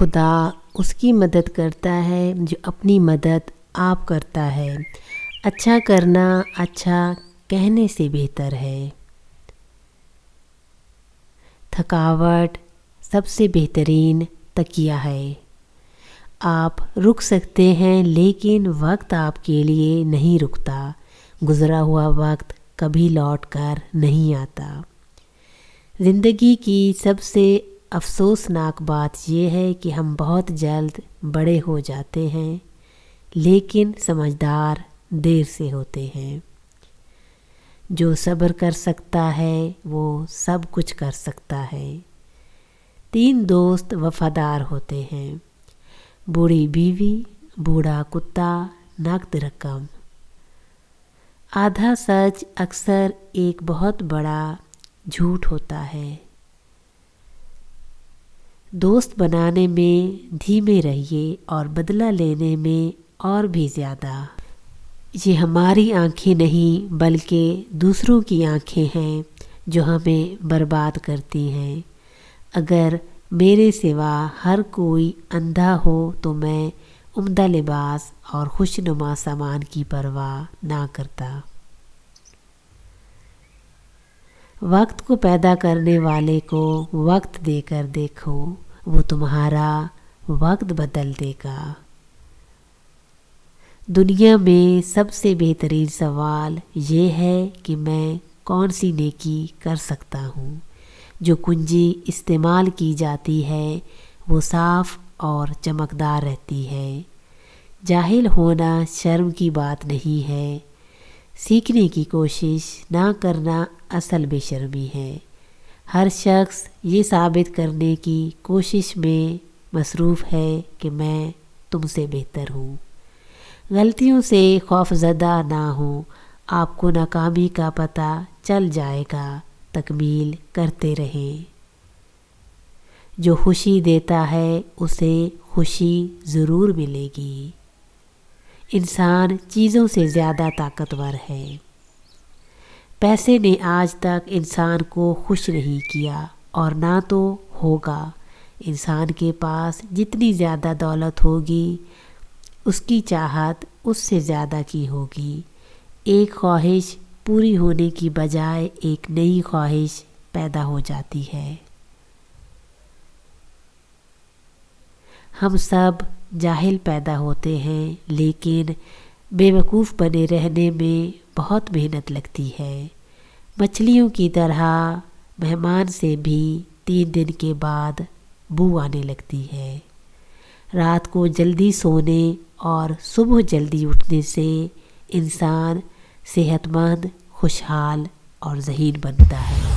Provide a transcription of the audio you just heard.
خدا اس کی مدد کرتا ہے جو اپنی مدد آپ کرتا ہے۔ اچھا کرنا اچھا کہنے سے بہتر ہے۔ تھکاوٹ سب سے بہترین تکیہ ہے۔ آپ رک سکتے ہیں لیکن وقت آپ کے لیے نہیں رکتا۔ گزرا ہوا وقت کبھی لوٹ کر نہیں آتا۔ زندگی کی سب سے افسوسناک بات یہ ہے کہ ہم بہت جلد بڑے ہو جاتے ہیں لیکن سمجھدار دیر سے ہوتے ہیں۔ جو صبر کر سکتا ہے وہ سب کچھ کر سکتا ہے۔ 3 دوست وفادار ہوتے ہیں: بوڑھی بیوی، بوڑھا کتا، نقد رقم۔ آدھا سچ اکثر ایک بہت بڑا جھوٹ ہوتا ہے۔ دوست بنانے میں دھیمے رہیے اور بدلہ لینے میں اور بھی زیادہ۔ یہ ہماری آنکھیں نہیں بلکہ دوسروں کی آنکھیں ہیں جو ہمیں برباد کرتی ہیں۔ اگر میرے سوا ہر کوئی اندھا ہو تو میں عمدہ لباس اور خوشنما سامان کی پرواہ نہ کرتا۔ وقت کو پیدا کرنے والے کو وقت دے کر دیکھو، وہ تمہارا وقت بدل دے گا۔ دنیا میں سب سے بہترین سوال یہ ہے کہ میں کون سی نیکی کر سکتا ہوں۔ جو کنجی استعمال کی جاتی ہے وہ صاف اور چمکدار رہتی ہے۔ جاہل ہونا شرم کی بات نہیں ہے، سیکھنے کی کوشش نہ کرنا اصل بے شرمی ہے۔ ہر شخص یہ ثابت کرنے کی کوشش میں مصروف ہے کہ میں تم سے بہتر ہوں۔ غلطیوں سے خوفزدہ نہ ہوں، آپ کو ناکامی کا پتہ چل جائے گا، تکمیل کرتے رہیں۔ جو خوشی دیتا ہے اسے خوشی ضرور ملے گی۔ انسان چیزوں سے زیادہ طاقتور ہے۔ پیسے نے آج تک انسان کو خوش نہیں کیا اور نہ تو ہوگا۔ انسان کے پاس جتنی زیادہ دولت ہوگی اس کی چاہت اس سے زیادہ کی ہوگی۔ ایک خواہش پوری ہونے کی بجائے ایک نئی خواہش پیدا ہو جاتی ہے۔ ہم سب جاہل پیدا ہوتے ہیں لیکن بے وقوف بنے رہنے میں بہت محنت لگتی ہے۔ مچھلیوں کی طرح مہمان سے بھی 3 دن کے بعد بو آنے لگتی ہے۔ رات کو جلدی سونے اور صبح جلدی اٹھنے سے انسان صحت مند، خوشحال اور ذہین بنتا ہے۔